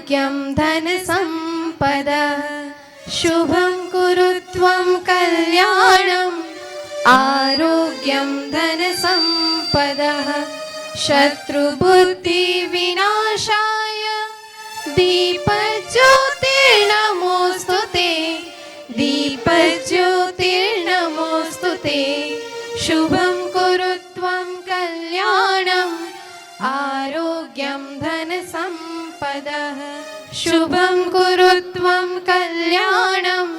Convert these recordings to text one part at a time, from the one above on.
आरोग्यं धनसम्पदः शुभं कुरु त्वं कल्याणम् आरोग्यं धनसम्पदः शत्रुबुद्धिविनाशाय दीपज्योतिर्नमोऽस्तुते दीपज्योतिर्नमोऽस्तुते शुभं कुरु त्वं कल्याणम् आरोग्यं धनसम्पदः शुभं कुरु त्वं कल्याणम्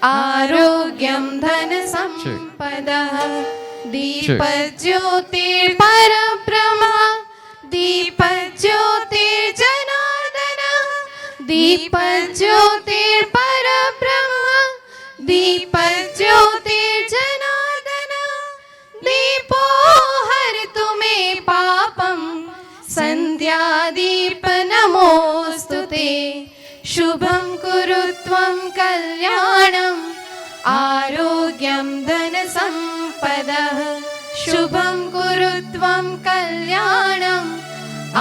आरोग्यं धनसम्पदः दीपज्योतिर्परब्रह्म दीपज्योतिर्जनार्दन दीपज्योतिर्परब्रह्म दीपज्योतिर्जनार्दन दीपो हरतु मे पापं सन्ध्यादीप नमोऽस्तुते शुभं कुरु त्वं कल्याणम् आरोग्यं धनसम्पदः शुभं कुरु त्वं कल्याणम्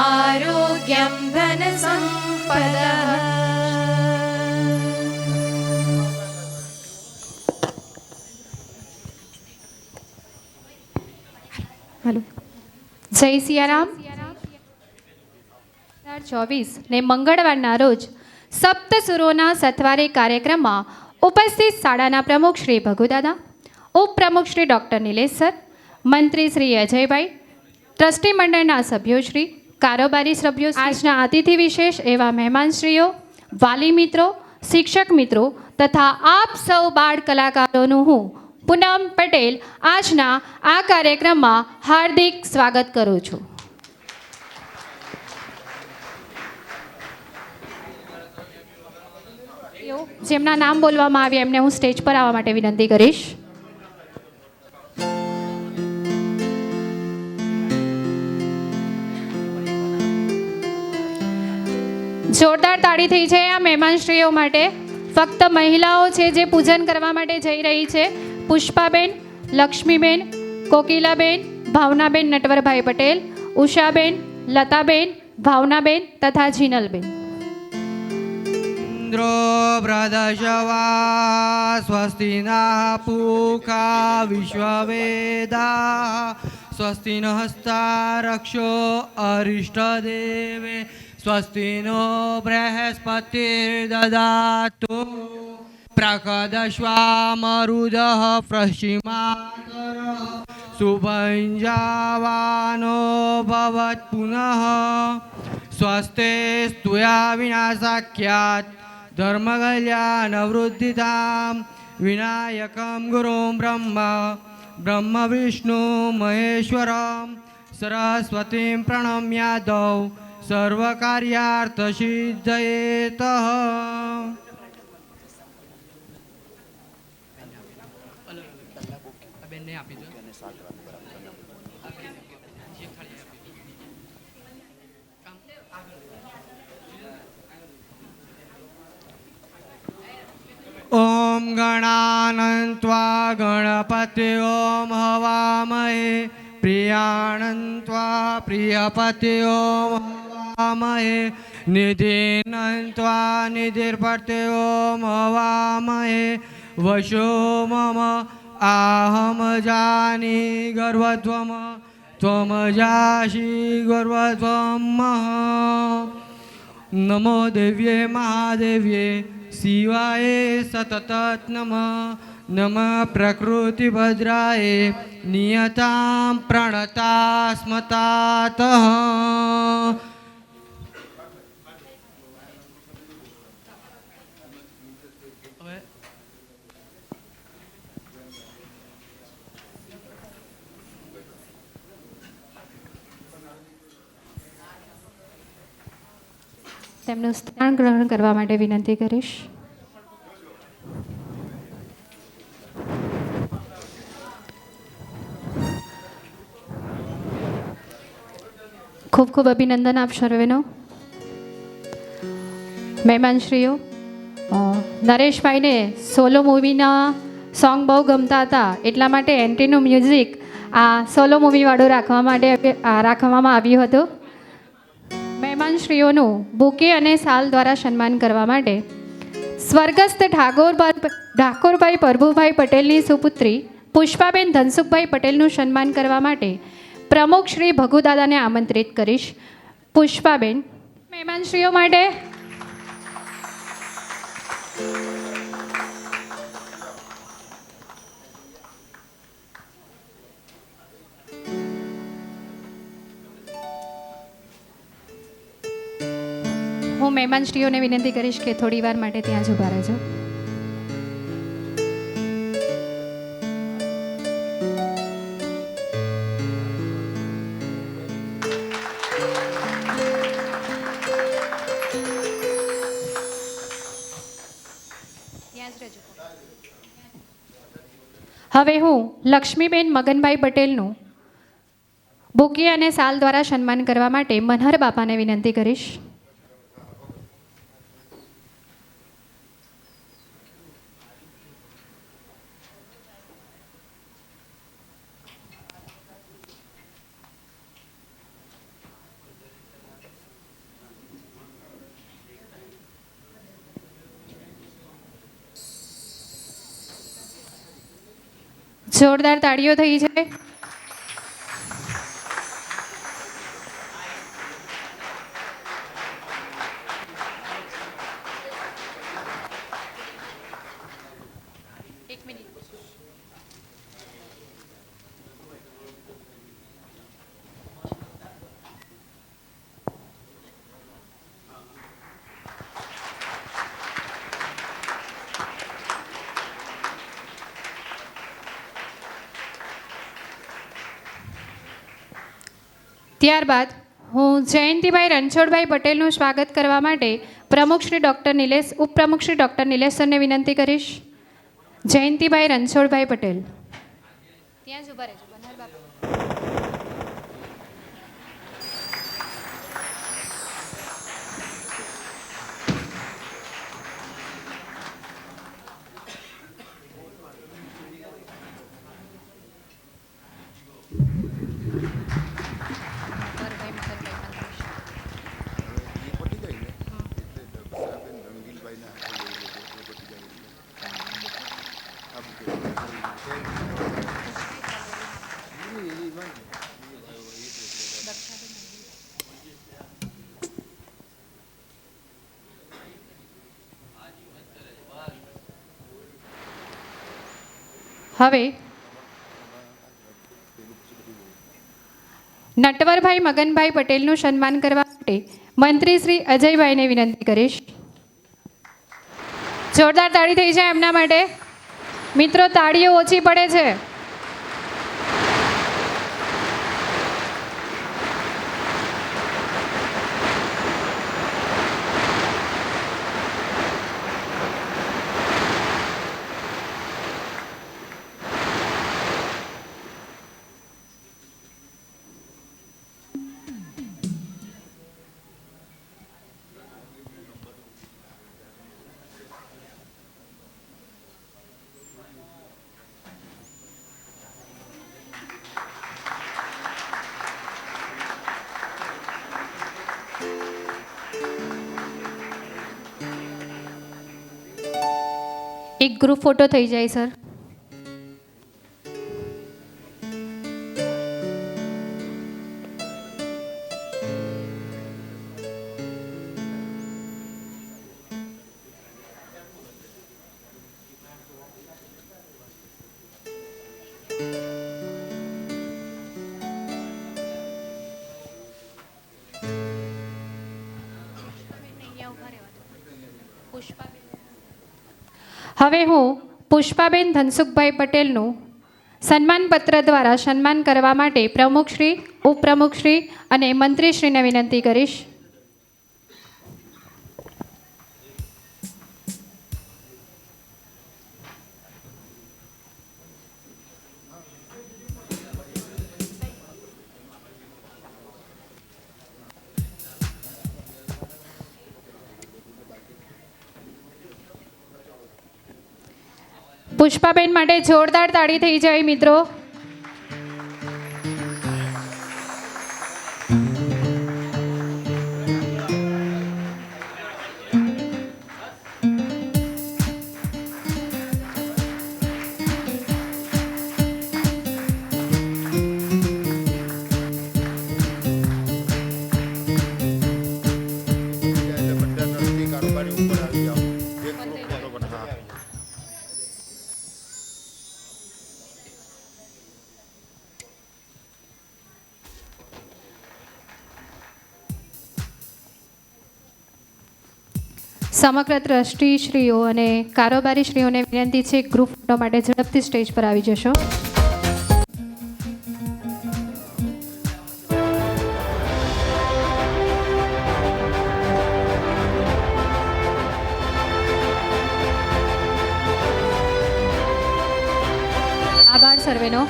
आरोग्यं धनसम्पदः. हेलो જય સિયારામ. 2024 ને મંગળવારના રોજ સપ્તસુરોના સથવારે કાર્યક્રમમાં ઉપસ્થિત શાળાના પ્રમુખ શ્રી ભગુદાદા, ઉપપ્રમુખ શ્રી ડૉક્ટર નિલેશ સર, મંત્રી શ્રી અજયભાઈ, ટ્રસ્ટી મંડળના સભ્યોશ્રી, કારોબારી સભ્યો, આજના અતિથિ વિશેષ એવા મહેમાનશ્રીઓ, વાલી મિત્રો, શિક્ષક મિત્રો તથા આપ સૌ બાળ કલાકારોનું હું પૂનમ પટેલ આજના આ કાર્યક્રમમાં હાર્દિક સ્વાગત કરું છું. જેમના નામ બોલવામાં આવ્યા એમને હું સ્ટેજ પર આવવા માટે વિનંતી કરીશ. જોરદાર તાળી થઈ છે આ મહેમાનશ્રીઓ માટે. ફક્ત મહિલાઓ છે જે પૂજન કરવા માટે જઈ રહી છે. પુષ્પાબેન, લક્ષ્મીબેન, કોકિલાબેન, ભાવનાબેન નટવરભાઈ પટેલ, ઉષાબેન, લતાબેન, ભાવનાબેન તથા જીનલબેન. બ્રદશવા સ્વસ્તિ ના પૂખા વિશ્વવેદા સ્વસ્તિ ન હસ્તારક્ષો અરિષ્ટદેવે સ્વસ્તિ નો બૃહસ્પતિર્દદાતુ પ્રકદશ્વામરુદ પશ્ચિમાતર શુભંજાવાનો ભવત પુનઃ સ્વસ્તે સ્તુયા વિનાશાખ્યાત ધર્મકલ્યાણવૃદ્ધિધામ વિનાયકમ ગુરુમ બ્રહ્મ વિષ્ણુ મહેશ્વરમ સરસ્વતીમ પ્રણમ્યાદૌ સર્વકાર્યાર્થસિદ્ધયેતઃ. ઓમ ગણાનન્ત્વા ગણપતિ ઓમ હવામહે પ્રિયાણન્ત્વા પ્રિયપતિ ઓમ હવામહે નિધિનન્ત્વા નિધિર્પતિ ઓમ હવામહે વશો મમ आहम जानी गर्वध्वम त्वम जासि गर्वध्वम. नमो देव्ये महादेव्ये शिवाय सतत नमः. नमः प्रकृतिभद्राय नियतां प्रणता स्मतातः. તેમનું સ્થાન ગ્રહણ કરવા માટે વિનંતી કરીશ. ખૂબ ખૂબ અભિનંદન આપ સર્વેનો. મહેમાનશ્રીઓ, નરેશભાઈને સોલો મૂવીના સોંગ બહુ ગમતા હતા એટલા માટે એન્ટ્રીનું મ્યુઝિક આ સોલો મૂવીવાળું રાખવામાં આવ્યું હતું. મહેમાન મહેમાનશ્રીઓનું બુકે અને શાલ દ્વારા સન્માન કરવા માટે સ્વર્ગસ્થ ઠાકોરભાઈ પ્રભુભાઈ પટેલની સુપુત્રી પુષ્પાબેન ધનસુખભાઈ પટેલનું સન્માન કરવા માટે પ્રમુખ શ્રી ભગુદાદાને આમંત્રિત કરીશ. પુષ્પાબેન મહેમાનશ્રીઓ માટે હું મહેમાનશ્રીઓને વિનંતી કરીશ કે થોડી વાર માટે ત્યાં જ ઊભા રહેજો. હવે હું લક્ષ્મીબેન મગનભાઈ પટેલનું બુકે અને શાલ દ્વારા સન્માન કરવા માટે મનહર બાપાને વિનંતી કરીશ. જોરદાર તાળીઓ થઈ છે. ત્યારબાદ હું જયંતિભાઈ રણછોડભાઈ પટેલનું સ્વાગત કરવા માટે પ્રમુખ શ્રી ઉપપ્રમુખ શ્રી ડૉક્ટર નિલેશ સરને વિનંતી કરીશ. જયંતિભાઈ રણછોડભાઈ પટેલ ત્યાં જ ઊભા રહેજો. હવે નટવરભાઈ મગનભાઈ પટેલનું સન્માન કરવા માટે મંત્રી શ્રી અજયભાઈને વિનંતી કરીશ. જોરદાર તાળી થઈ જાય એમના માટે. મિત્રો, તાળીઓ ઓછી પડે છે. એક ગ્રુપ ફોટો થઈ જાય સર. હવે હું પુષ્પાબેન ધનસુખભાઈ પટેલનું સન્માનપત્ર દ્વારા સન્માન કરવા માટે પ્રમુખશ્રી, ઉપપ્રમુખશ્રી અને મંત્રીશ્રીને વિનંતી કરીશ. પુષ્પાબેન માટે જોરદાર તાળી થઈ જાય મિત્રો. સમગ્ર ટ્રસ્ટીશ્રીઓ અને કારોબારીશ્રીઓને વિનંતી છે ગ્રુપ ફોટો માટે ઝડપથી સ્ટેજ પર આવી જશો. આભાર સર્વેનો.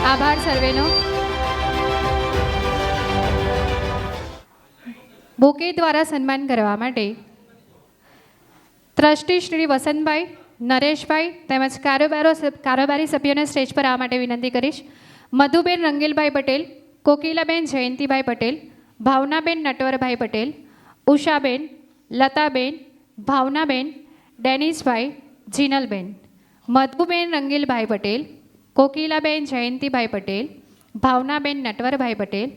આભાર સર્વેનો. બુકે દ્વારા સન્માન કરવા માટે ટ્રસ્ટી શ્રી વસંતભાઈ, નરેશભાઈ તેમજ કારોબારી સભ્યોને સ્ટેજ પર આવવા માટે વિનંતી કરીશ. મધુબેન રંગીલભાઈ પટેલ, કોકિલાબેન જયંતિભાઈ પટેલ, ભાવનાબેન નટવરભાઈ પટેલ, ઉષાબેન, લતાબેન, ભાવનાબેન, ડેનિસભાઈ, જીનલબેન. મધુબેન રંગીલભાઈ પટેલ, કોકિલાબેન જયંતિભાઈ પટેલ, ભાવનાબેન નટવરભાઈ પટેલ,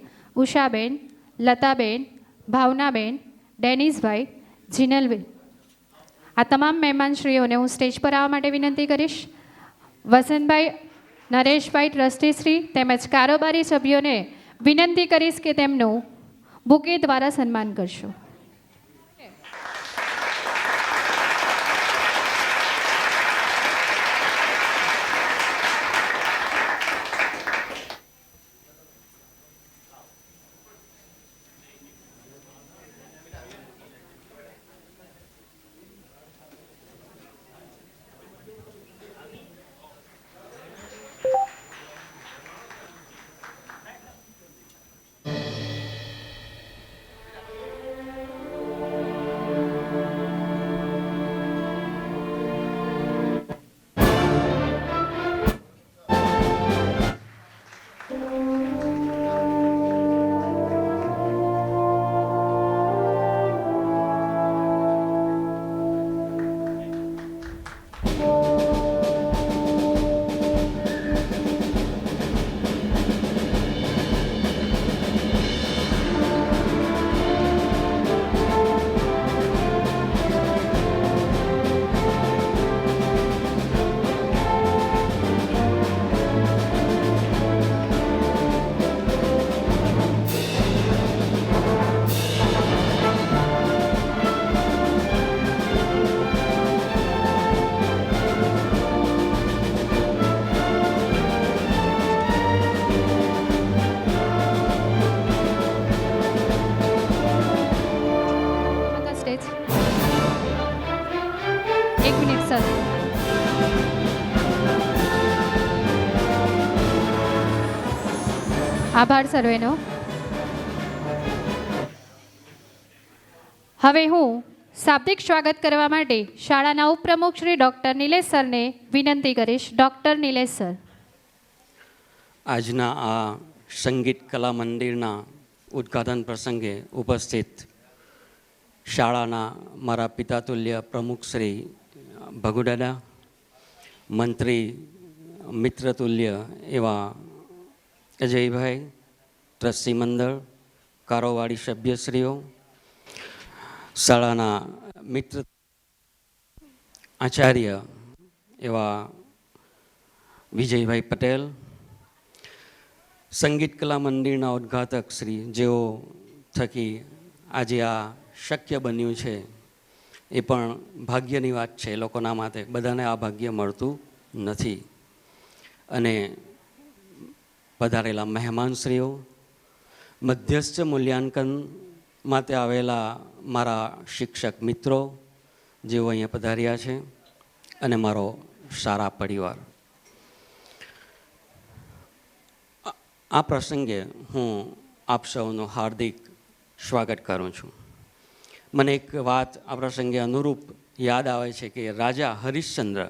ઉષાબેન, લતાબેન, ભાવનાબેન, ડેનિસભાઈ, જીનલબેન. આ તમામ મહેમાનશ્રીઓને હું સ્ટેજ પર આવવા માટે વિનંતી કરીશ. વસંતભાઈ, નરેશભાઈ ટ્રસ્ટીશ્રી તેમજ કારોબારી સભ્યોને વિનંતી કરીશ કે તેમનું બુકે દ્વારા સન્માન કરશો. એક મિનિટ સર. આભાર સર્વેનો. હવે હું શાબ્દિક સ્વાગત કરવા માટે શાળાના ઉપપ્રમુખ શ્રી ડૉક્ટર નિલેશ સરને વિનંતી કરીશ. Doctor Nilesh sir. આજના આ સંગીત કલા મંદિરના ઉદ્ઘાટન પ્રસંગે ઉપસ્થિત શાળાના મારા પિતાતુલ્ય પ્રમુખ શ્રી ભગુદાદા, મંત્રી મિત્રતુલ્ય એવા અજયભાઈ, ટ્રસ્ટી મંડળ, કારોબારી સભ્યશ્રીઓ, શાળાના મિત્ર આચાર્ય એવા વિજયભાઈ પટેલ, સંગીત કલા મંદિરના ઉદ્ઘાટક શ્રી જેઓ થકી આજે આ શક્ય બન્યું છે, એ પણ ભાગ્યની વાત છે લોકોના માટે. બધાને આ ભાગ્ય મળતું નથી. અને પધારેલા મહેમાનશ્રીઓ, મધ્યસ્થ મૂલ્યાંકન માટે આવેલા મારા શિક્ષક મિત્રો જેઓ અહીંયા પધાર્યા છે, અને મારો સારા પરિવાર. આ પ્રસંગે હું આપ સૌનું હાર્દિક સ્વાગત કરું છું. મને એક વાત આ પ્રસંગે અનુરૂપ યાદ આવે છે કે રાજા હરિશ્ચંદ્ર,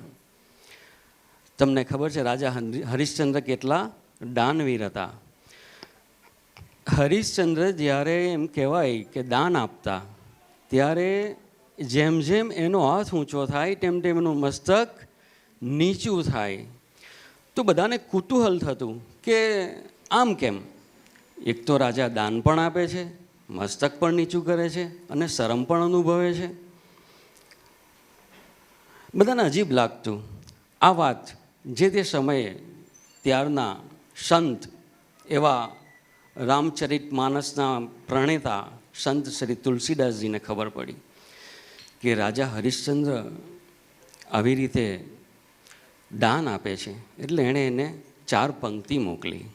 તમને ખબર છે રાજા હરિશ્ચંદ્ર કેટલા દાનવીર હતા. હરિશ્ચંદ્ર જ્યારે એમ કહેવાય કે દાન આપતા, ત્યારે જેમ જેમ એનો હાથ ઊંચો થાય તેમ તેમ એનું મસ્તક નીચું થાય. તો બધાને કુતૂહલ થતું કે આમ કેમ? એક તો રાજા દાન પણ આપે છે, મસ્તક પણ નીચું કરે છે અને શરમ પણ અનુભવે છે. બધાને અજીબ લાગતું. આ વાત જે તે સમયે ત્યારના સંત એવા રામચરિત માનસના પ્રણેતા સંત શ્રી તુલસીદાસજીને ખબર પડી કે રાજા હરિશ્ચંદ્ર આવી રીતે દાન આપે છે, એટલે એણે એને 4 પંક્તિ મોકલી.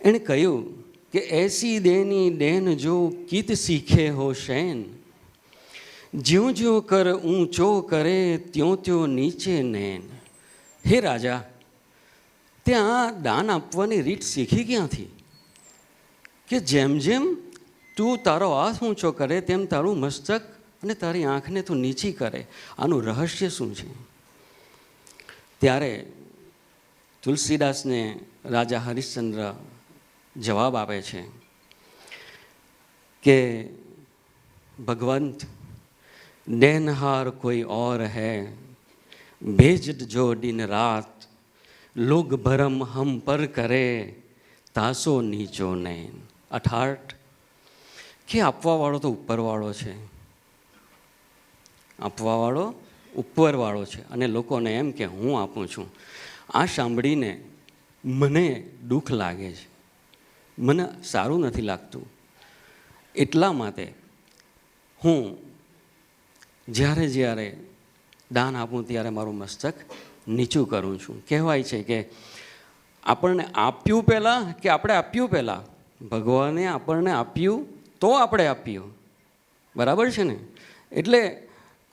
એણે કહ્યું કે એસી દેની દેન જો કિત શીખે હો શૈન, જ્યો જ્યો કર ઊંચો કરે ત્યો ત્યો નીચે નૈન. હે રાજા, ત્યાં દાન આપવાની રીત શીખી ક્યાંથી કે જેમ જેમ તું તારો હાથ ઊંચો કરે તેમ તારું મસ્તક અને તારી આંખને તું નીચી કરે? આનું રહસ્ય શું છે? ત્યારે તુલસીદાસને રાજા હરિશ્ચંદ્ર જવાબ આપે છે કે ભગવંત, દેનહાર કોઈ ઓર હૈ, ભેજ જો દિન રાત, લોગ ભરમ હમ પર કરે, તાસો નીચો નૈન. અર્થાત કે આપવાવાળો તો ઉપરવાળો છે, આપવાવાળો ઉપરવાળો છે અને લોકોને એમ કે હું આપું છું. આ સાંભળીને મને દુઃખ લાગે છે, મને સારું નથી લાગતું. એટલા માટે હું જ્યારે જ્યારે દાન આપું ત્યારે મારું મસ્તક નીચું કરું છું. કહેવાય છે કે આપણને આપ્યું પહેલાં કે આપણે આપ્યું પહેલાં? ભગવાને આપણને આપ્યું તો આપણે આપ્યું, બરાબર છે ને? એટલે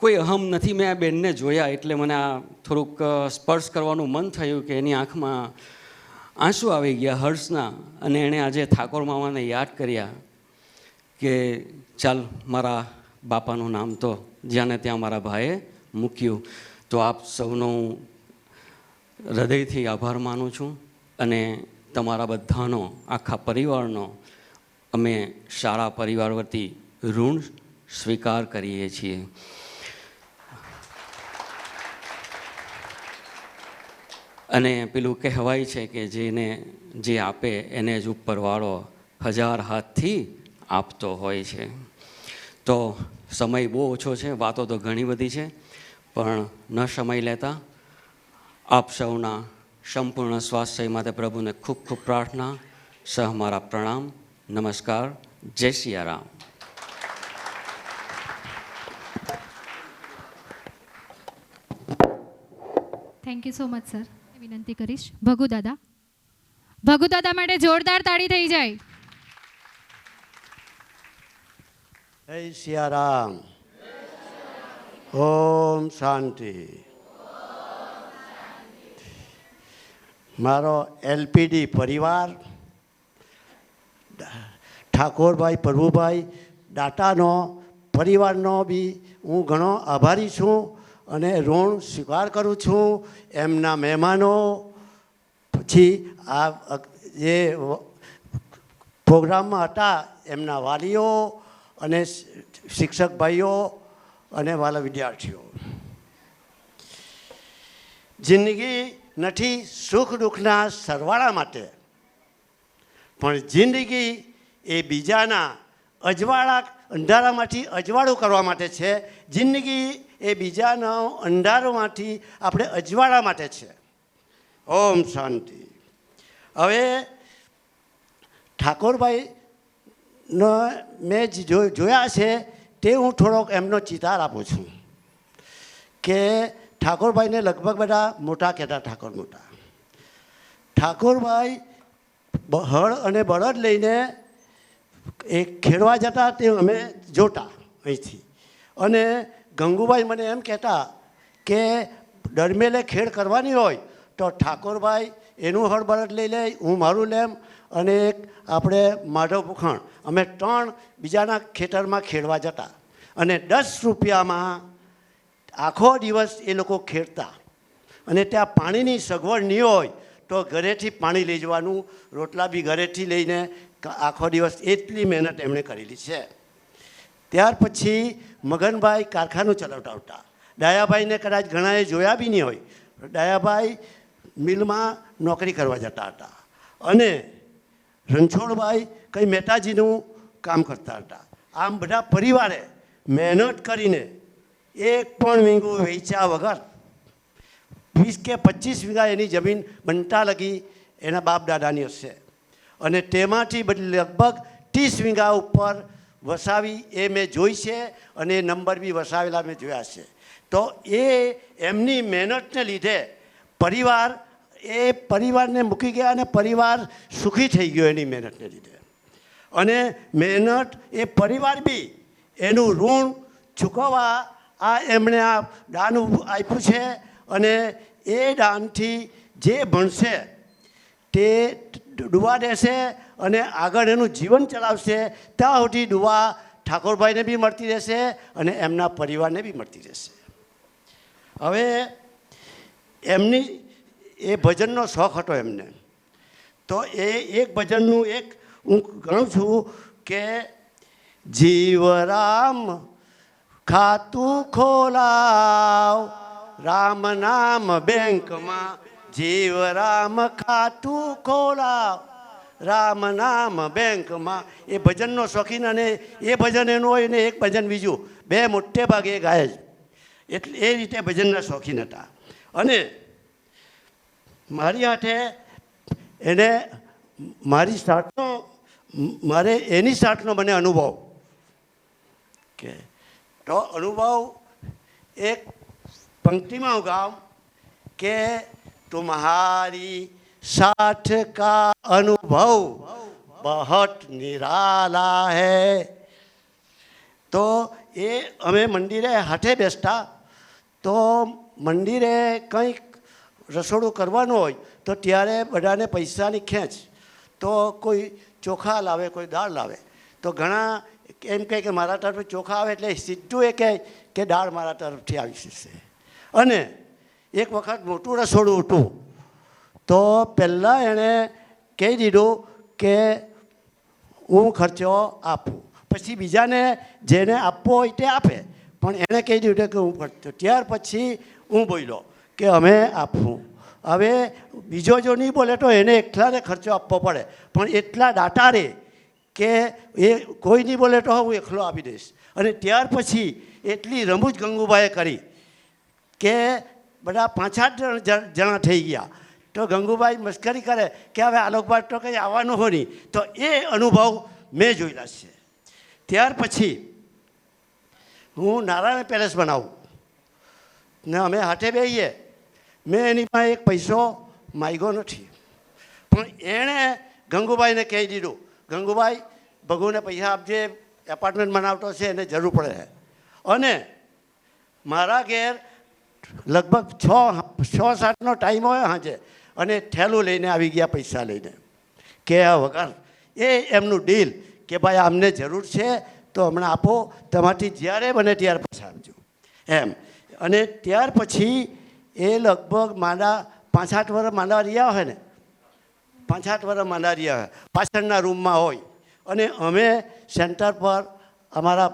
કોઈ અહમ નથી. મેં આ બેનને જોયા એટલે મને આ થોડુંક સ્પર્શ કરવાનું મન થયું કે એની આંખમાં આંસુ આવી ગયા હર્ષના, અને એણે આજે ઠાકોર મામાને યાદ કર્યા કે ચાલ મારા બાપાનું નામ તો જ્યાં ને ત્યાં મારા ભાઈએ મૂક્યું. તો આપ સૌનો હું હૃદયથી આભાર માનું છું અને તમારા બધાનો, આખા પરિવારનો અમે શાળા પરિવાર વતી ઋણ સ્વીકાર કરીએ છીએ. અને પેલું કહેવાય છે કે જેને જે આપે એને જ ઉપરવાળો 1000 હાથથી આપતો હોય છે. તો સમય બહુ ઓછો છે, વાતો તો ઘણી બધી છે, પણ ન સમય લેતા આપ સૌના સંપૂર્ણ સ્વાસ્થ્ય માટે પ્રભુને ખૂબ ખૂબ પ્રાર્થના, સહ મારા પ્રણામ, નમસ્કાર, જય Siyaram. Thank you so much sir. વિનંતી કરીશ ભગુદાદા. ભગુદાદા માટે જોરદાર તાળી થઈ જાય. જય સિયારામ. ઓમ શાંતિ. મારો એલપીડી પરિવાર, ઠાકોરભાઈ પ્રભુભાઈ દાતાનો પરિવારનો બી હું ઘણો આભારી છું અને ઋણ સ્વીકાર કરું છું. એમના મહેમાનો, પછી આ જે પ્રોગ્રામમાં હતા એમના વાલીઓ અને શિક્ષક ભાઈઓ અને વાલા વિદ્યાર્થીઓ. જિંદગી નથી સુખ દુઃખના સરવાળા માટે, પણ જિંદગી એ બીજાના અજવાળા અંધારામાંથી અજવાળું કરવા માટે છે. જિંદગી એ બીજાના અંધારામાંથી આપણે અજવાળા માટે છે. ઓમ શાંતિ. હવે ઠાકોરભાઈનો મેં જોયા છે તે હું થોડોક એમનો ચિતાર આપું છું કે ઠાકોરભાઈને લગભગ બધા મોટા કહેતા, ઠાકોર મોટા. ઠાકોરભાઈ હળ અને બળદ લઈને એ ખેડવા જતા તે અમે જોતા અહીંથી. અને ગંગુભાઈ મને એમ કહેતા કે દરમેલે ખેડ કરવાની હોય તો ઠાકોરભાઈ એનું હળ બળદ લઈ લે, હું મારું લેમ, અને એક આપણે માધવ પુખણ, અમે 3 બીજાના ખેતરમાં ખેડવા જતા અને 10 રૂપિયામાં આખો દિવસ એ લોકો ખેડતા. અને ત્યાં પાણીની સગવડ નહીં હોય તો ઘરેથી પાણી લઈ જવાનું, રોટલા બી ઘરેથી લઈને આખો દિવસ એટલી મહેનત એમણે કરેલી છે. ત્યાર પછી મગનભાઈ કારખાનું ચલાવતા હતા, ડાયાભાઈને કદાચ ઘણાએ જોયા બી નહીં હોય. ડાયાભાઈ મિલમાં નોકરી કરવા જતા હતા અને રણછોડભાઈ કંઈ મહેતાજીનું કામ કરતા હતા. આમ બધા પરિવારે મહેનત કરીને એક પણ વીંગું વેચ્યા વગર 20 કે 25 વીઘા એની જમીન બનતા લગી એના બાપ દાદાની હશે અને તેમાંથી લગભગ 30 વીઘા ઉપર વસાવી એ મેં જોઈ છે અને એ નંબર બી વસાવેલા મેં જોયા છે. તો એ એમની મહેનતને લીધે પરિવારને મૂકી ગયા અને પરિવાર સુખી થઈ ગયો એની મહેનતને લીધે. અને મહેનત એ પરિવાર બી એનું ઋણ ચૂકવવા એમણે આ દાન આપ્યું છે અને એ દાનથી જે ભણશે તે દુઆ દેશે અને આગળ એનું જીવન ચલાવશે. ત્યાં સુધી દુઆ ઠાકોરભાઈને બી મળતી રહેશે અને એમના પરિવારને બી મળતી રહેશે. હવે એમની એ ભજનનો શોખ હતો એમને. તો એ એક ભજનનું એક હું ગણું છું કે જીવરામ ખાતું ખોલાવ રામ નામ બેંકમાં જીવરામ ખાતું ખોલાવ રામ નામ બેંકમાં. એ ભજનનો શોખીન અને એ ભજન એનું હોય ને એક ભજન બીજું બે મોટે ભાગે ગાય જ. એટલે એ રીતે ભજનના શોખીન હતા. અને મારી હાથે એને એની સાથનો મને અનુભવ કે તો અનુભવ એક पंक्तिમાં હું ગાઉં કે तुम्हारी साथ का अनुभव बहुत निराला है. તો એ અમે મંદિરે હાથે બેસતા તો મંદિરે કંઈક રસોડું કરવાનું હોય તો ત્યારે બધાને પૈસાની ખેંચ. તો કોઈ ચોખા લાવે, કોઈ દાળ લાવે. તો ઘણા એમ કહે કે મારા તરફથી ચોખા આવે એટલે સીધું એ કહે કે દાળ મારા તરફથી આવી જશે. અને એક વખત મોટું રસોડું હતું તો પહેલાં એણે કહી દીધું કે હું ખર્ચો આપું, પછી બીજાને જેને આપવો હોય તે આપે, પણ એણે કહી દીધું કે હું ખર્ચો. ત્યાર પછી હું બોલ્યો કે અમે આપવું. હવે બીજો જો નહીં બોલે તો એને એકલાને ખર્ચો આપવો પડે, પણ એટલા દાતા રે કે એ કોઈ નહીં બોલે તો હું એકલો આપી દઈશ. અને ત્યાર પછી એટલી રમૂજ ગંગુબાઈએ કરી કે બધા 5-8 જણા થઈ ગયા. તો ગંગુબાઈ મસ્કરી કરે કે હવે આલોકભાઈ તો કંઈ આવવાનું હોય નહીં. તો એ અનુભવ મેં જોયેલા છે. ત્યાર પછી હું નારાયણ પેલેસ બનાવું ને અમે હાથે બેસીએ. મેં એની પાસે એક પૈસો માગ્યો નથી, પણ એણે ગંગુબાઈને કહી દીધું ગંગુબાઈ ભગુને પૈસા આપજે, એપાર્ટમેન્ટ બનાવતો છે એને જરૂર પડે છે. અને મારા ઘેર લગભગ 6-7નો ટાઈમ હોય સાંજે અને થેલું લઈને આવી ગયા પૈસા લઈને કે વગર. એ એમનું ડીલ કે ભાઈ અમને જરૂર છે તો હમણાં આપો, તમારાથી જ્યારે બને ત્યારે પૈસા આપજો એમ. અને ત્યાર પછી એ લગભગ 5-8 વર્ષ માંડા રહ્યા હોય ને, 5-8 વર્ષ માંડા રહ્યા હોય, પાછળના રૂમમાં હોય. અને અમે સેન્ટર પર અમારા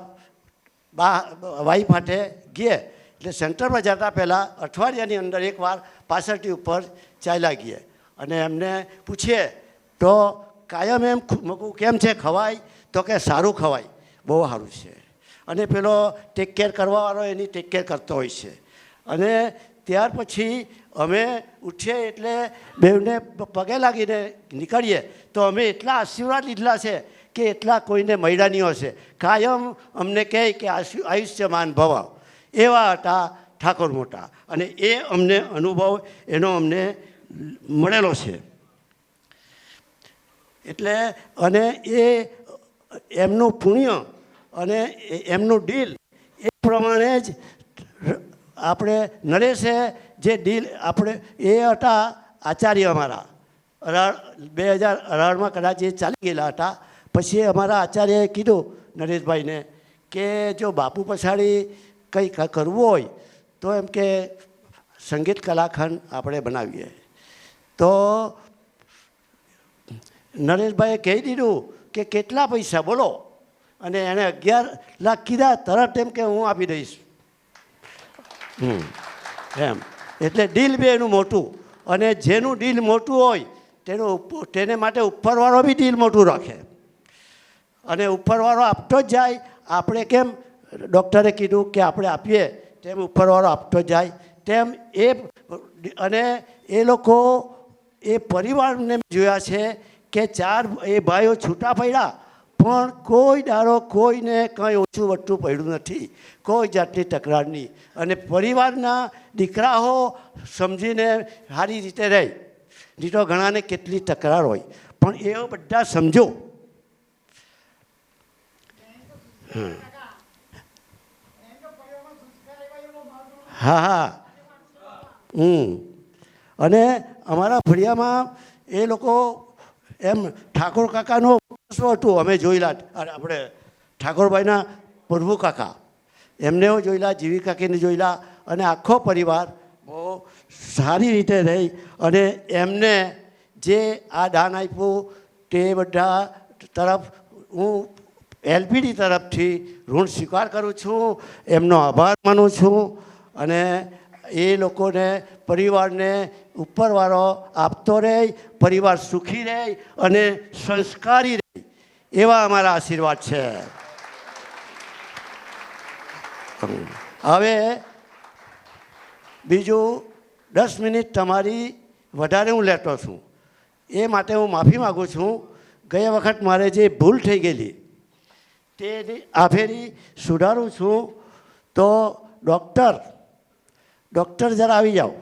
વાઈફ હાથે ગયે. એટલે સેન્ટર પર જતા પહેલાં અઠવાડિયાની અંદર એકવાર પાછળથી ઉપર ચાલ્યા ગઈએ અને એમને પૂછીએ તો કાયમ એમ મૂકું કેમ છે ખવાય? તો કે સારું ખવાય, બહુ સારું છે. અને પેલો ટેક કેર કરવાવાળો એની ટેક કેર કરતો હોય છે. અને ત્યાર પછી અમે ઉઠીએ એટલે બેવને પગે લાગીને નીકળીએ તો અમે એટલા આશીર્વાદ લીધેલા છે કે એટલા કોઈને મળ્યા નહીં હશે. કાયમ અમને કહે કે આયુષ્યમાન ભવ. એવા હતા ઠાકોર મોટા. અને એ અમને અનુભવ એનો અમને મળેલો છે. એટલે અને એ એમનું પુણ્ય અને એમનું ડીલ એ પ્રમાણે જ આપણે નરેશે જે ડીલ આપણે એ હતા આચાર્ય અમારા 2018માં કદાચ એ ચાલી ગયેલા હતા. પછી અમારા આચાર્યએ કીધું નરેશભાઈને કે જો બાપુ પછાડી કંઈ કરવું હોય તો એમ કે સંગીત કલાખંડ આપણે બનાવીએ. તો નરેશભાઈએ કહી દીધું કે કેટલા પૈસા બોલો, અને એણે 11 લાખ કીધા. તરત એમ કે હું આપી દઈશ. એમ એટલે ડીલ બી એનું મોટું, અને જેનું ડીલ મોટું હોય તેને માટે ઉપરવાળો બી ડીલ મોટું રાખે, અને ઉપરવાળો આપતો જ જાય. આપણે કેમ ડૉક્ટરે કીધું કે આપણે આપીએ તેમ ઉપરવાળો આપતો જ જાય, તેમ અને એ લોકો એ પરિવારને જોયા છે કે 4 એ ભાઈઓ છૂટા પડ્યા પણ કોઈ દાડો કોઈને કંઈ ઓછું વધતું પડ્યું નથી, કોઈ જાતની તકરાર નહીં, અને પરિવારના દીકરાઓ સમજીને સારી રીતે રહે. નહીં તો ઘણાને કેટલી તકરાર હોય, પણ એ બધા સમજો. હા. અને અમારા ફળિયામાં એ લોકો એમ ઠાકોર કાકાનું હતું, અમે જોયેલા. આપણે ઠાકોરભાઈના પ્રભુ કાકા એમને જોયેલા, જીવી કાકીને જોયેલા, અને આખો પરિવાર બહુ સારી રીતે રહી. અને એમને જે આ દાન આપ્યું તે બધા તરફ હું એલપીડી તરફથી ઋણ સ્વીકાર કરું છું, એમનો આભાર માનું છું. અને એ લોકોને પરિવારને ઉપરવાળો આપતો રહે, પરિવાર સુખી રહે અને સંસ્કારી રહે, એવા અમારા આશીર્વાદ છે. હવે બીજું 10 મિનિટ તમારી વધારે હું લેતો છું, એ માટે હું માફી માગું છું. ગયા વખત મારે જે ભૂલ થઈ ગયેલી તે આ ફેરી સુધારું છું. તો ડૉક્ટર જરા આવી જાઓ.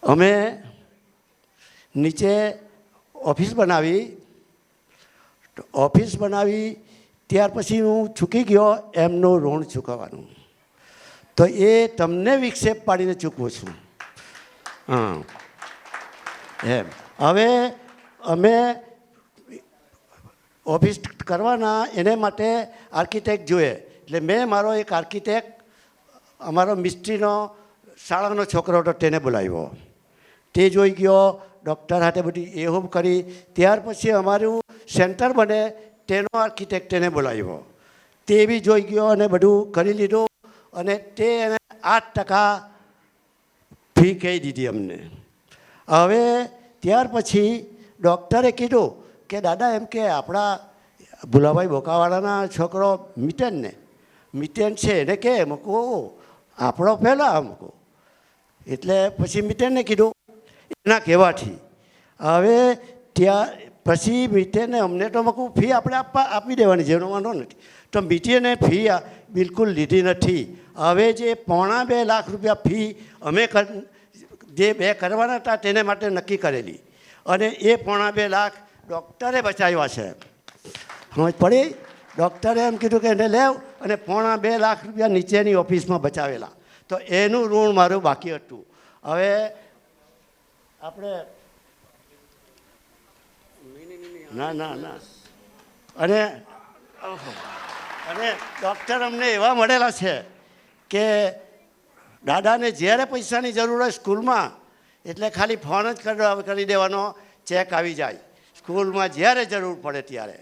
અમે નીચે ઓફિસ બનાવી ત્યાર પછી હું ચૂકી ગયો એમનું ઋણ ચૂકવવાનું, તો એ તમને વિક્ષેપ પાડીને ચૂકવું છું. એમ હવે અમે ઓફિસ કરવાના, એને માટે આર્કિટેક્ટ જોઈએ. એટલે મેં મારો એક આર્કિટેક્ટ, અમારો મિસ્ત્રીનો શાળાનો છોકરો હતો તેને બોલાવ્યો. તે જોઈ ગયો, ડૉક્ટર સાથે બધી એહોમ કરી. ત્યાર પછી અમારું સેન્ટર બને તેનો આર્કિટેક્ટ તેને બોલાવ્યો. તે બી જોઈ ગયો અને બધું કરી લીધું, અને તે એને 8% ફી કહી દીધી અમને. હવે ત્યાર પછી ડૉક્ટરે કીધું કે દાદા એમ કે આપણા ભુલાભાઈ બોકાવાળાના છોકરો મિટેન છે એને કે મૂકવું આપણો પહેલાં મૂકો. એટલે પછી મિટેનને કીધું, એના કહેવાથી હવે ત્યાં પછી મિટેને અમને તો મૂકવું ફી આપણે આપી દેવાની, જેનો વાંધો નથી. તો મિટેને ફી બિલકુલ લીધી નથી. હવે જે 2.5 લાખ રૂપિયા ફી અમે જે 2 કરવાના હતા તેને માટે નક્કી કરેલી, અને એ 2.5 લાખ ડૉક્ટરે બચાવ્યા છે. સમજ પડી? ડૉક્ટરે એમ કીધું કે એને લેવ, અને 2.5 લાખ રૂપિયા નીચેની ઓફિસમાં બચાવેલા. તો એનું ઋણ મારું બાકી હતું. હવે આપણે ના અને ડૉક્ટર અમને એવા મળેલા છે કે દાદાને જ્યારે પૈસાની જરૂર હોય સ્કૂલમાં, એટલે ખાલી ફોન જ કરી દેવાનો, ચેક આવી જાય સ્કૂલમાં જ્યારે જરૂર પડે ત્યારે.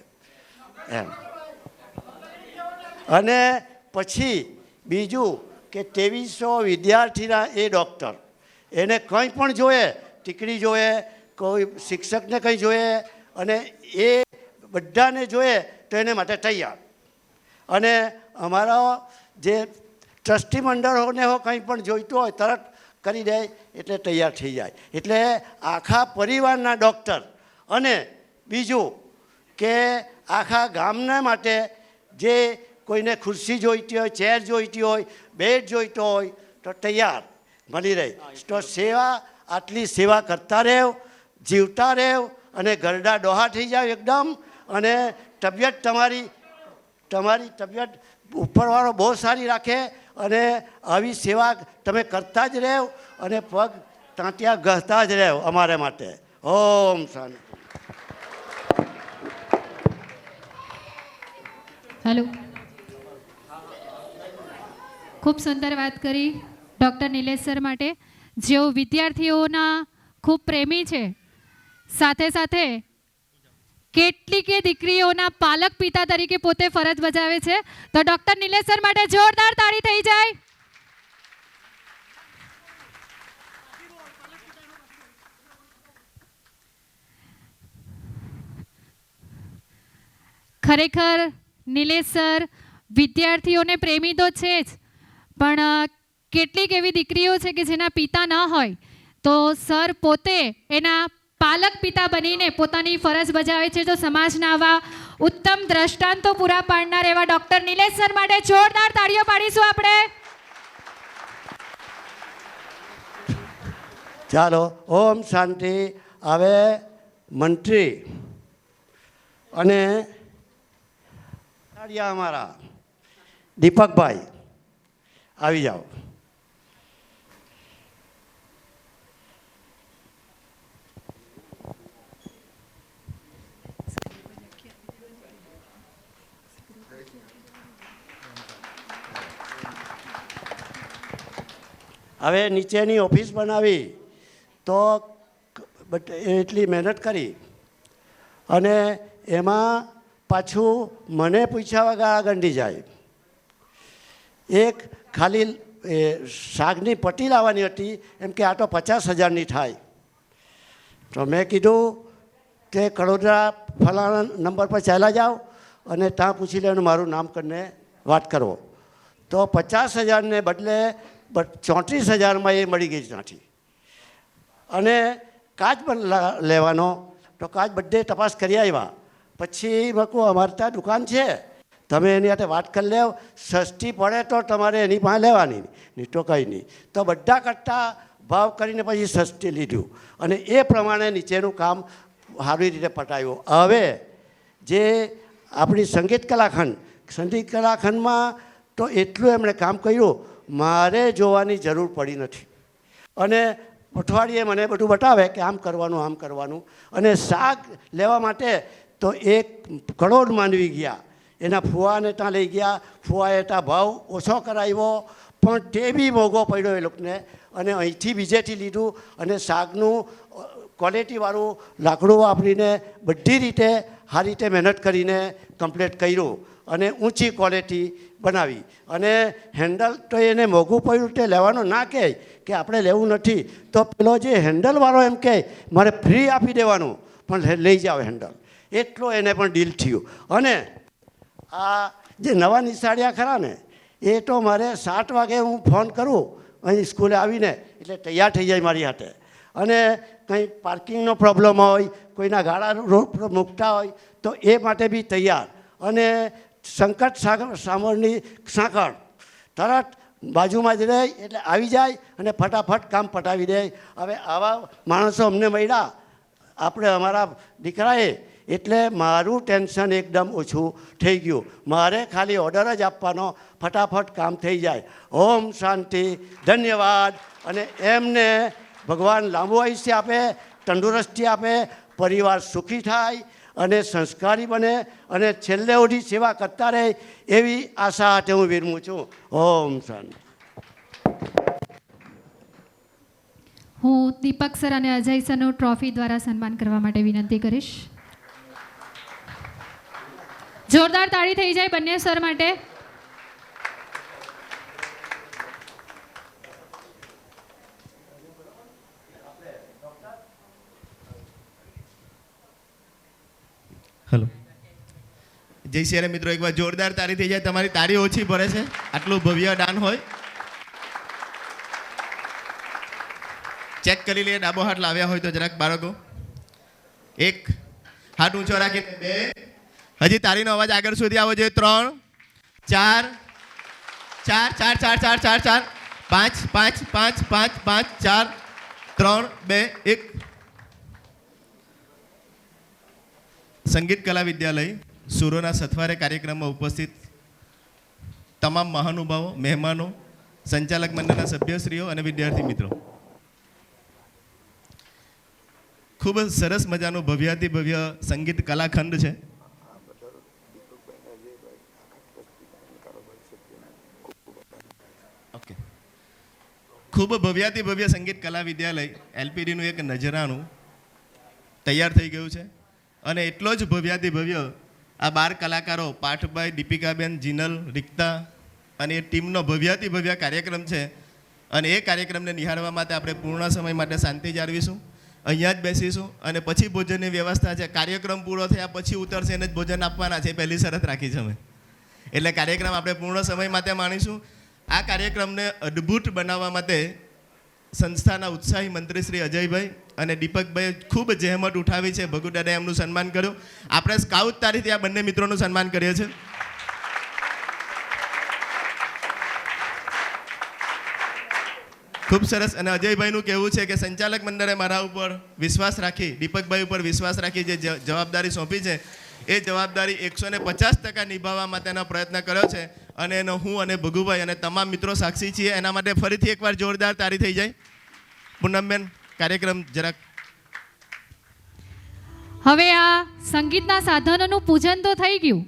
એમ અને પછી બીજું કે 2300 વિદ્યાર્થીના એ ડૉક્ટર, એને કંઈ પણ જોઈએ, ટીકડી જોઈએ, કોઈ શિક્ષકને કંઈ જોઈએ, અને એ બધાને જોઈએ તો એને માટે તૈયાર. અને અમારા જે ટ્રસ્ટી મંડળોને કંઈ પણ જોઈતું હોય તરત કરી દે, એટલે તૈયાર થઈ જાય. એટલે આખા પરિવારના ડૉક્ટર. અને બીજું કે આખા ગામના માટે જે કોઈને ખુરશી જોઈતી હોય, ચેર જોઈતી હોય, બેડ જોઈતો હોય તો તૈયાર મળી રહે. તો સેવા, આટલી સેવા કરતા રહેવ, જીવતા રહેવ, અને ગરડા ડોહા થઈ જાવ એકદમ. અને તબિયત તમારી તબિયત ઉપરવાળો બહુ સારી રાખે, અને આવી સેવા તમે કરતા જ રહેવ, અને પગ તાંટિયા ગહતા જ રહેવ અમારે માટે. ઓમ શાંતિ. હેલો, ખૂબ સુંદર વાત કરી ડૉક્ટર નિલેશ સર માટે, જેઓ વિદ્યાર્થીઓના ખૂબ પ્રેમી છે, સાથે સાથે કેટલીકે દીકરીઓના પાલક પિતા તરીકે પોતે ફરજ બજાવે છે. તો ડૉક્ટર નિલેશ સર માટે જોરદાર તાળી થઈ જાય. ખરેખર નિલેશ સર વિદ્યાર્થીઓને પ્રેમી તો છે જ, પણ કેટલીક એવી દીકરીઓ છે કે જેના પિતા ન હોય તો સર પોતે એના પાલક પિતા બનીને પોતાની ફરજ બજાવે છે. તો સમાજના આવા ઉત્તમ દ્રષ્ટાંતો પૂરા પાડનાર એવા ડૉક્ટર નિલેશ સર માટે જોરદાર તાળીઓ પાડીશું આપણે. ચાલો, ઓમ શાંતિ. હવે મંત્રી અને અમારા દીપકભાઈ આવી જાઓ. હવે નીચેની ઓફિસ બનાવી તો એટલી મહેનત કરી અને એમાં પાછું મને પૂછ્યા વગર આગળ નહીં જાય. એક ખાલી શાકની પટ્ટી લાવવાની હતી, એમ કે આ તો 50,000ની થાય. તો મેં કીધું કે કડોદરા ફલાણા નંબર પર ચાલ્યા જાઓ અને ત્યાં પૂછી લેવાનું મારું નામ કરીને વાત કરો. તો 50,000ને બદલે 34,000માં એ મળી ગઈ ત્યાંથી. અને કાચ પણ લેવાનો, તો કાચ બધે તપાસ કરી આવ્યા. પછી મેં કહું અમારે ત્યાં દુકાન છે, તમે એની સાથે વાત કરી લેવ, સસ્તી પડે તો તમારે એની પાસે લેવાની, નહીં તો કંઈ નહીં. તો બધા કરતાં ભાવ કરીને પછી સસ્તી લીધું અને એ પ્રમાણે નીચેનું કામ સારી રીતે પટાવ્યું. હવે જે આપણી સંગીત કલાખંડમાં તો એટલું એમણે કામ કર્યું, મારે જોવાની જરૂર પડી નથી. અને અઠવાડિયે મને બધું બતાવે કે આમ કરવાનું. અને શાક લેવા માટે તો 1 કરોડ માનવી ગયા. એના ફુવાને ત્યાં લઈ ગયા, ફુવાએ ત્યાં ભાવ ઓછો કરાવ્યો, પણ તે બી મોંઘો પડ્યો એ લોકોને. અને અહીંથી બીજેથી લીધું અને શાકનું ક્વોલિટીવાળું લાકડું વાપરીને બધી રીતે સારી રીતે મહેનત કરીને કમ્પ્લીટ કર્યું અને ઊંચી ક્વોલિટી બનાવી. અને હેન્ડલ તો એને મોંઘું પડ્યું તે લેવાનું ના કહે કે આપણે લેવું નથી, તો પેલો જે હેન્ડલવાળો એમ કહે મારે ફ્રી આપી દેવાનું, પણ લઈ જાઓ હેન્ડલ. એટલો એને પણ ડીલ થયું. અને આ જે નવા નિશાળિયા ખરા ને, એ તો મારે 7 વાગે હું ફોન કરું અહીં સ્કૂલે આવીને એટલે તૈયાર થઈ જાય મારી હાથે. અને કંઈ પાર્કિંગનો પ્રોબ્લેમ હોય, કોઈના ગાળા મૂકતા હોય તો એ માટે બી તૈયાર. અને સંકટ સામરની સાંકળ તરત બાજુમાં જ રહે એટલે આવી જાય અને ફટાફટ કામ પટાવી દે. હવે આવા માણસો અમને મળ્યા આપણે અમારા દીકરાએ, એટલે મારું ટેન્શન એકદમ ઓછું થઈ ગયું. મારે ખાલી ઓર્ડર જ આપવાનો, ફટાફટ કામ થઈ જાય. ઓમ શાંતિ, ધન્યવાદ. અને એમને ભગવાન લાંબુ આયુષ્ય આપે, તંદુરસ્તી આપે, પરિવાર સુખી થાય અને સંસ્કારી બને અને છેલ્લે સુધી સેવા કરતા રહે એવી આશા સાથે હું વિરમું છું. ઓમ શાંતિ. હું દીપક સર અને અજય સરનું ટ્રોફી દ્વારા સન્માન કરવા માટે વિનંતી કરીશ. જોરદાર તાળી થઈ જાય બંને સર માટે. હેલો જય શ્રી રામ મિત્રો, એકવાર જોરદાર તાળી થઈ જાય. તમારી તાળી ઓછી પડે છે, આટલું ભવ્ય દાન હોય. ચેક કરી લઈએ, ડાબો હાથ લાવ્યા હોય તો જરાક બાળકો. 1 હાથ ઊંચો રાખીને 2, હજી તાળીનો અવાજ આગળ સુધી આવવો જોઈએ. 3 4 4 4 4 4 4 5 5 5 5 5 4 3 2 1. સંગીત કલા વિદ્યાલય સુરોના સથવારે કાર્યક્રમમાં ઉપસ્થિત તમામ મહાનુભાવો, મહેમાનો, સંચાલક મંડળના સભ્યશ્રીઓ અને વિદ્યાર્થી મિત્રો, ખૂબ જ સરસ મજાનું ભવ્યાતિભવ્ય સંગીત કલાખંડ છે. ઓકે, ખૂબ ભવ્યાતિભવ્ય સંગીત કલા વિદ્યાલય LPDનું એક નજરાણું તૈયાર થઈ ગયું છે. અને એટલો જ ભવ્યાતિ ભવ્ય આ 12 કલાકારો પાઠભાઈ, દીપિકાબેન, જીનલ, રિક્તા અને એ ટીમનો ભવ્યાતિ ભવ્ય કાર્યક્રમ છે. અને એ કાર્યક્રમને નિહાળવા માટે આપણે પૂર્ણ સમય માટે શાંતિ જાળવીશું, અહીંયા જ બેસીશું અને પછી ભોજનની વ્યવસ્થા છે. કાર્યક્રમ પૂરો થયા પછી ઉતરશે એને જ ભોજન આપવાના છે, પહેલી શરત રાખી છે અમે. એટલે કાર્યક્રમ આપણે પૂર્ણ સમય માટે માણીશું. આ કાર્યક્રમને અદ્ભુત બનાવવા માટે સંસ્થાના ઉત્સાહી મંત્રી શ્રી અજયભાઈ અને દીપકભાઈ ખૂબ જહેમત ઉઠાવી છે. ભગુ દાદાએ એમનું સન્માન કર્યું. આપણે સ્કાઉટ તારીખથી આ બંને મિત્રોનું સન્માન કરીએ છીએ. ખૂબ સરસ. અને અજયભાઈનું કહેવું છે કે સંચાલક મંડળે મારા ઉપર વિશ્વાસ રાખી, દીપકભાઈ ઉપર વિશ્વાસ રાખી જે જવાબદારી સોંપી છે એ જવાબદારી 150% નિભાવવા માટેનો પ્રયત્ન કર્યો છે. અને એનો હું અને ભગુભાઈ અને તમામ મિત્રો સાક્ષી છીએ. એના માટે ફરીથી એકવાર જોરદાર તાળી થઈ જાય. પૂનમબેન, કાર્યક્રમ જરાક. હવે આ સંગીતના સાધનોનું પૂજન તો થઈ ગયું,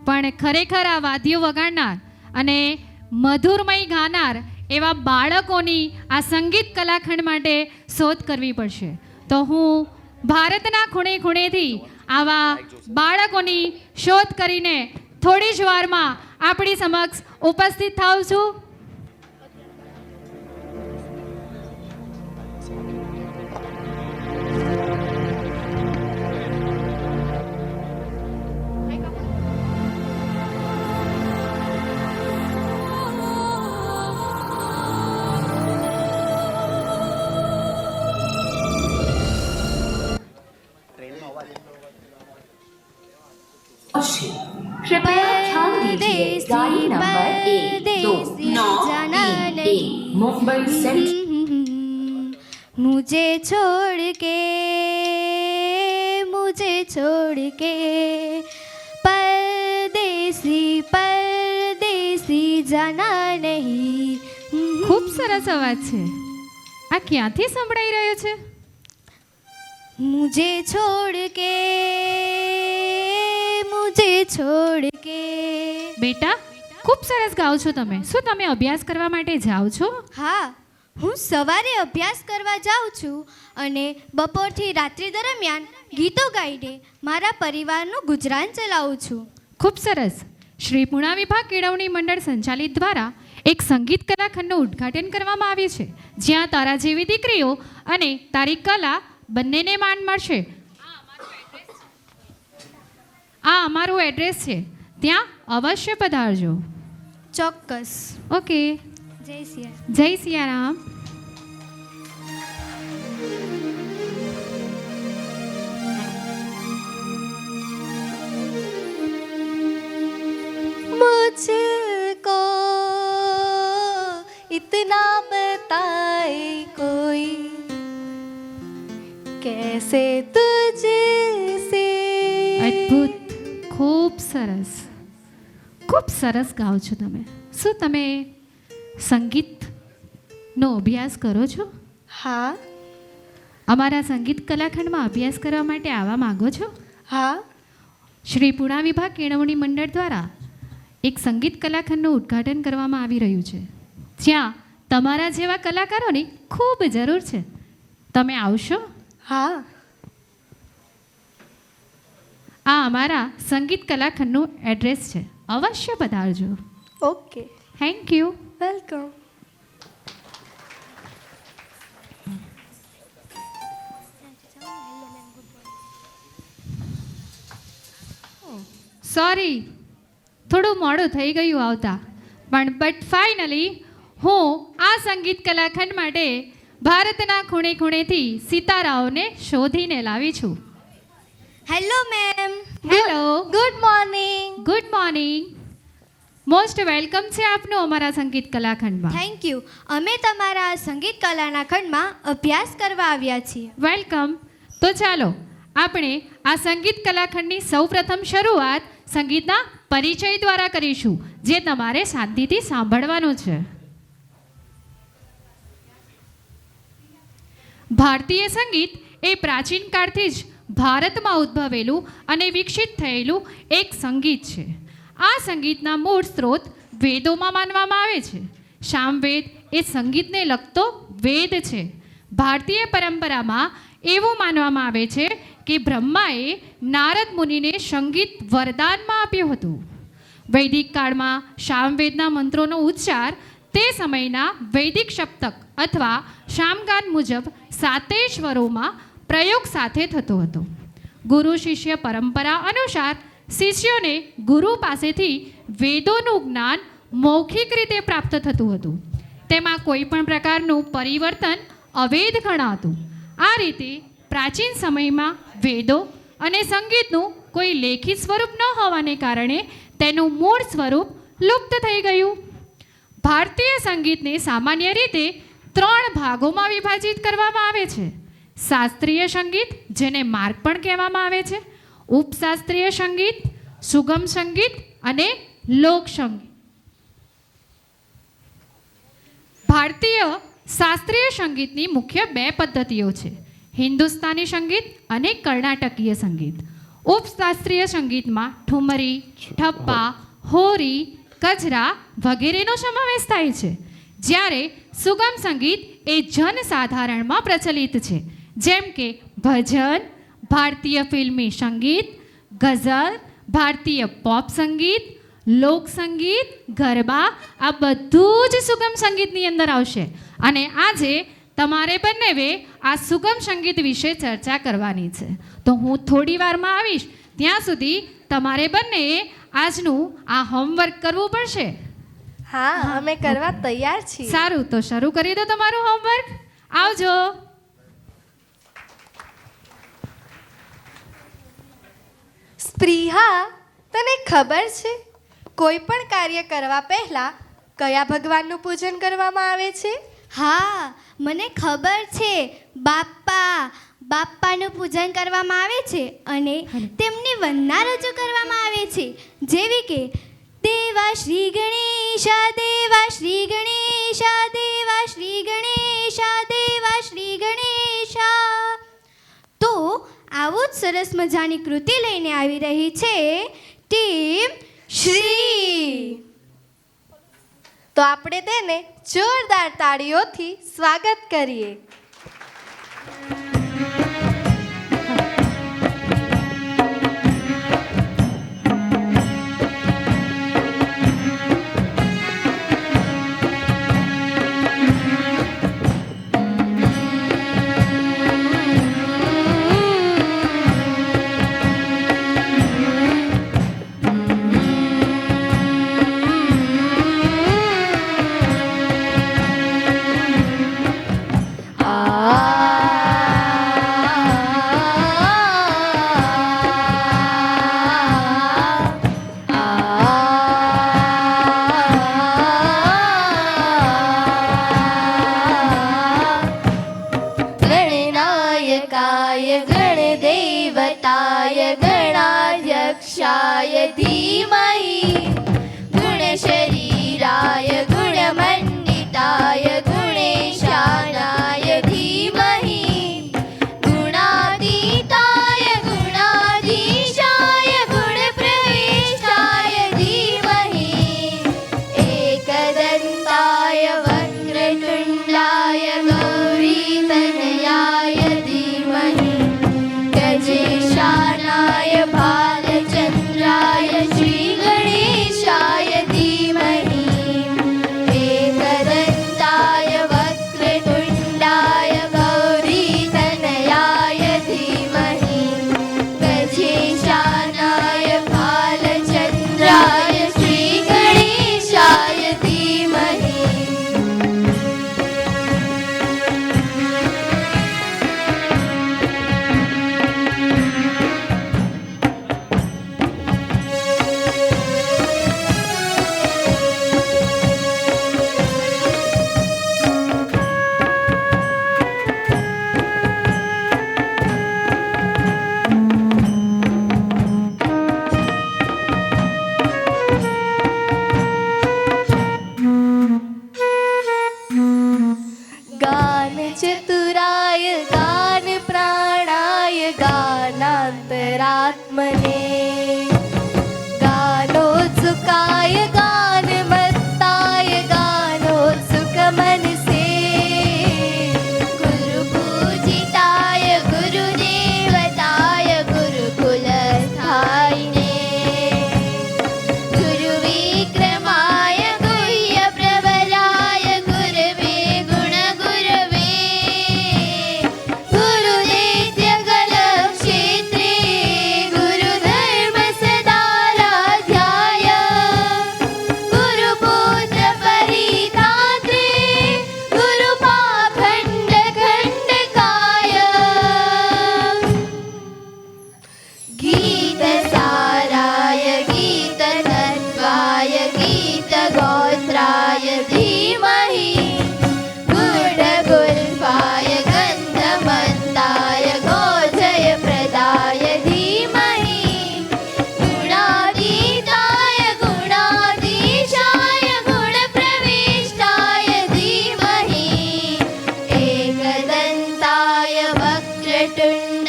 પણ ખરેખર આ વાદ્યો વગાડનાર અને મધુરમય ગાનાર એવા બાળકોની આ સંગીત કલાખંડ માટે શોધ કરવી પડશે. તો હું ભારતના ખૂણે ખૂણેથી આવા બાળકોની શોધ કરીને થોડી જ વારમાં આપણી સમક્ષ ઉપસ્થિત થાઉં છું. कृपया ध्यान दीजिए गाड़ी नंबर 1291 मुंबई सेंट्रल। मुझे छोड़ के परदेसी परदेसी जाना नहीं. ખૂબ સરસ અવાજ છે. આ ક્યાંથી સંભળાઈ રહ્યો છે? मुझे छोड़ के બેટા, ખૂબ સરસ ગાઓ છો તમે. શું તમે અભ્યાસ કરવા માટે જાઓ છો? હા, હું સવારે અભ્યાસ કરવા જાઉં છું અને બપોરથી રાત્રિ દરમિયાન ગીતો ગાઈને મારા પરિવારનું ગુજરાન ચલાવું છું. ખૂબ સરસ. શ્રી પૂણા વિભાગ કેળવણી મંડળ સંચાલિત દ્વારા એક સંગીત કલાખંડનું ઉદ્ઘાટન કરવામાં આવ્યું છે, જ્યાં તારા જેવી દીકરીઓ અને તારી કલા બંનેને માન મળશે. આ અમારું એડ્રેસ છે, ત્યાં અવશ્ય પધારજો. ચોક્કસ. ઓકે. જય સિયા. જય સિયારામ. मुझको इतना बताए कोई कैसे तुझसे. અદ્ભુત. ખૂબ સરસ, ખૂબ સરસ ગાઓ છો તમે. શું તમે સંગીતનો અભ્યાસ કરો છો? હા. અમારા સંગીત કલાખંડમાં અભ્યાસ કરવા માટે આવવા માંગો છો? હા. શ્રી પૂણા વિભાગ કેળવણી મંડળ દ્વારા એક સંગીત કલાખંડનું ઉદ્ઘાટન કરવામાં આવી રહ્યું છે, જ્યાં તમારા જેવા કલાકારોની ખૂબ જરૂર છે. તમે આવશો? હા. આ અમારા સંગીત કલાખંડનું એડ્રેસ છે, અવશ્ય પધારજો. Okay. Thank you. Welcome. Sorry, થોડું મોડું થઈ ગયું આવતા, પણ બટ ફાઇનલી હું આ સંગીત કલાખંડ માટે ભારતના ખૂણે ખૂણેથી સિતારાઓને શોધીને લાવી છું. Hello ma'am. Hello. Good morning. Good morning. Most welcome છે આપનું અમારા સંગીત કલાખંડમાં. Thank you. અમે તમારા સંગીત કલાના ખંડમાં અભ્યાસ કરવા આવ્યા છીએ. વેલકમ. તો ચાલો આપણે આ સંગીત કલાખંડની સૌપ્રથમ શરૂઆત સંગીતના પરિચય દ્વારા કરીશું, જે તમારે શાંતિથી સાંભળવાનું છે. ભારતીય સંગીત એ પ્રાચીન કાળથી જ ભારતમાં ઉદ્ભવેલું અને વિકસિત થયેલું એક સંગીત છે. આ સંગીતના મૂળ સ્ત્રોત વેદોમાં માનવામાં આવે છે. સામવેદ એ સંગીતને લગતો વેદ છે. ભારતીય પરંપરામાં એવું માનવામાં આવે છે કે બ્રહ્માએ નારદ મુનિને સંગીત વરદાનમાં આપ્યું હતું. વૈદિક કાળમાં સામવેદના મંત્રોનો ઉચ્ચાર તે સમયના વૈદિક સપ્તક અથવા શામગાન મુજબ 7 સ્વરોમાં પ્રયોગ સાથે થતો હતો. ગુરુ શિષ્ય પરંપરા અનુસાર શિષ્યોને ગુરુ પાસેથી વેદોનું જ્ઞાન મૌખિક રીતે પ્રાપ્ત થતું હતું. તેમાં કોઈ પણ પ્રકારનું પરિવર્તન અવૈધ ગણાતું. આ રીતે પ્રાચીન સમયમાં વેદો અને સંગીતનું કોઈ લેખિત સ્વરૂપ ન હોવાને કારણે તેનું મૂળ સ્વરૂપ લુપ્ત થઈ ગયું. ભારતીય સંગીતને સામાન્ય રીતે 3 ભાગોમાં વિભાજિત કરવામાં આવે છે. શાસ્ત્રીય સંગીત, જેને માર્ગ પણ કહેવામાં આવે છે, ઉપશાસ્ત્રીય સંગીત, સુગમ સંગીત અને લોક સંગીત. ભારતીય શાસ્ત્રીય સંગીતની મુખ્ય 2 પદ્ધતિઓ છે: હિન્દુસ્તાની સંગીત અને કર્ણાટકીય સંગીત. ઉપશાસ્ત્રીય સંગીતમાં ઠુમરી, ઠપ્પા, હોરી, કજરા વગેરેનો સમાવેશ થાય છે, જ્યારે સુગમ સંગીત એ જનસાધારણમાં પ્રચલિત છે, જેમ કે ભજન, ભારતીય ફિલ્મી સંગીત, ગઝલ, ભારતીય પોપ સંગીત, લોક સંગીત, ગરબા, આ બધું જ સુગમ સંગીતની અંદર આવશે. અને આજે તમારે બંનેવે આ સુગમ સંગીત વિશે ચર્ચા કરવાની છે. તો હું થોડી વારમાં આવીશ, ત્યાં સુધી તમારે બંનેએ આજનું આ હોમવર્ક કરવું પડશે. હા, અમે કરવા તૈયાર છીએ. સારું, તો શરૂ કરી દો તમારું હોમવર્ક. આવજો. સ્પ્રિહા, તને ખબર છે કોઈ પણ કાર્ય કરવા પહેલા કયા ભગવાનનું પૂજન કરવામાં આવે છે? હા, મને ખબર છે. બાપ્પાનું પૂજન કરવામાં આવે છે અને તેમની વંદના રજૂ કરવામાં આવે છે, જેવી કે દેવા શ્રી ગણેશા, દેવા શ્રી ગણેશા, દેવા શ્રી ગણેશા, દેવા શ્રી ગણેશા. તો આવું જ સરસ મજાની કૃતિ લઈને આવી રહી છે ટીમ શ્રી. તો આપણે તેને જોરદાર તાળીઓથી સ્વાગત કરીએ. भालचंद्राय श्री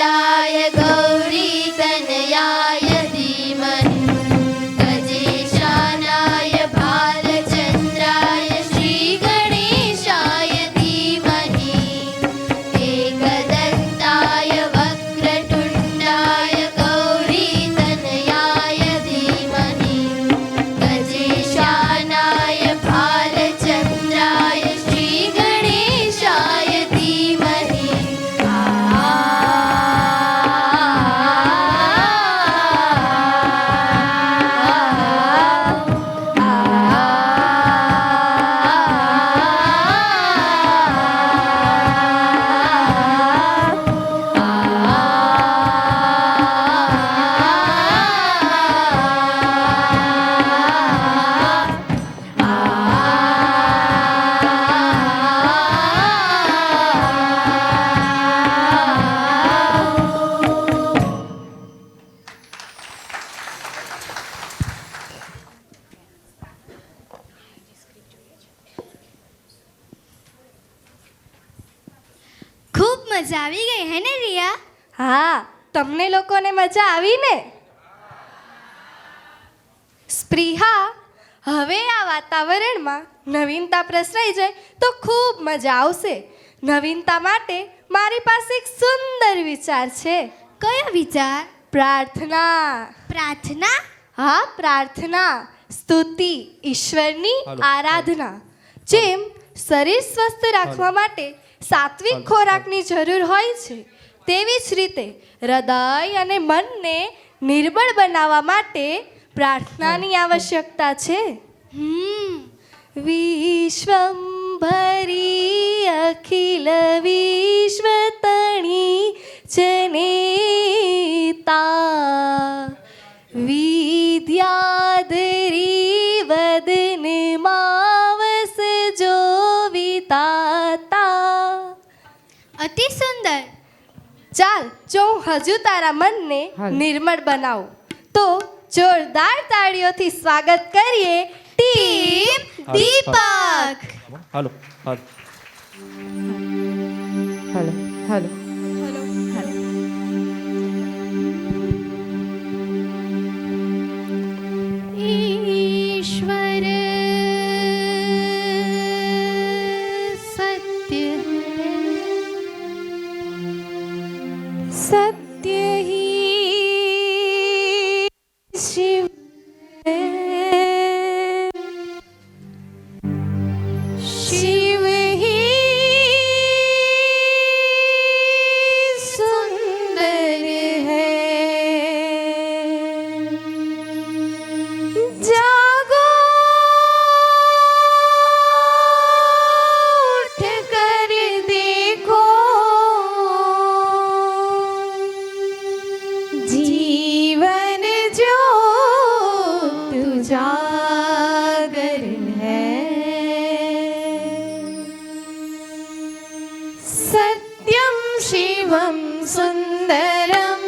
वक्रतुण्डाय गौरीतनयाय धीमहि गजेशानाय भालचन्द्राय श्रीगणेशाय धीमहि एकदन्ताय वक्रतुण्डाय गौरीतनयाय धीमहि गजेशानाय भालचन्द्राय श्रीगणेशाय धीमहि ખૂબ મજા આવી ગઈ હે ને રિયા? હા, તમને લોકોને મજા આવી ને? સ્પ્રિહા, હવે આ વાતાવરણમાં નવીનતા પ્રસરાઈ જાય તો ખૂબ મજા આવશે. નવીનતા માટે મારી પાસે એક સુંદર વિચાર છે. કયો વિચાર? પ્રાર્થના. પ્રાર્થના? હા, પ્રાર્થના, સ્તુતિ, ઈશ્વરની આરાધના. જેમ શરીર સ્વસ્થ રાખવા માટે સાત્વિક ખોરાકની જરૂર હોય છે, તેવી જ રીતે હૃદય અને મનને નિર્બળ બનાવવા માટે પ્રાર્થનાની આવશ્યકતા છે. વિશ્વંભરી અખિલ વિશ્વતણી જનેતા વિદ્યાધરી વદન માવસ જો વિતાતા. અતિ સુંદર. ચાલ, જો હું હજુ તારા મનને નિર્મળ બનાવું તો જોરદાર તાળીઓથી સ્વાગત કરીએ ટીમ દીપક. હાલો હાલો હલો હલો ઈશ્વર સત્ય હિ શિવ શિવ હિ સુંદર હૈ. જાગો ઉઠ કર દેખો जीवन ज्योत उजागर है. सत्यम शिवम सुंदरम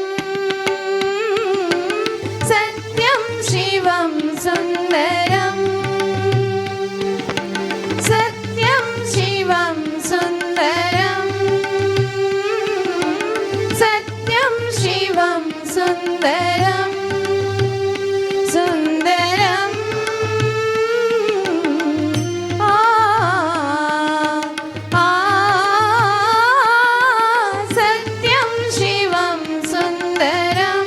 सत्यम शिवम सुंदरम सत्यम शिवम सुंदरम सत्यम शिवम सुंदरम सुंदरम. सत्यम शिवम सुंदरम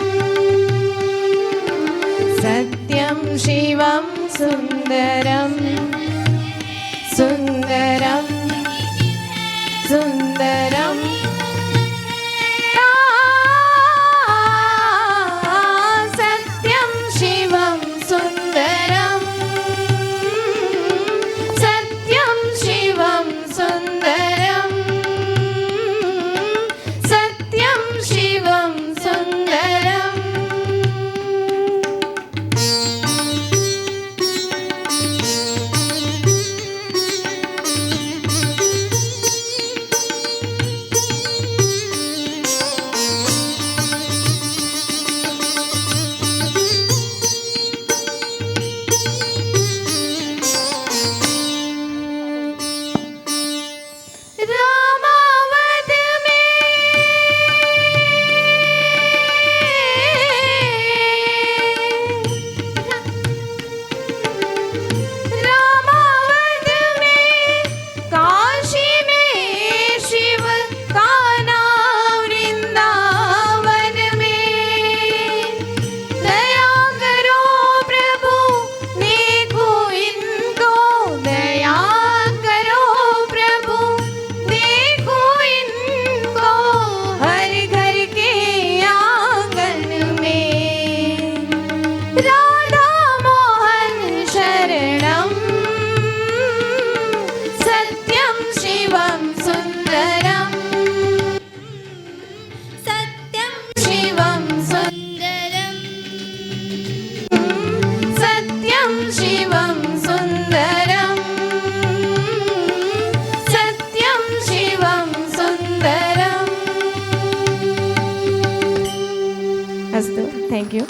सत्यम शिवम सुंदरम सुंदरम सुंदरम. Thank you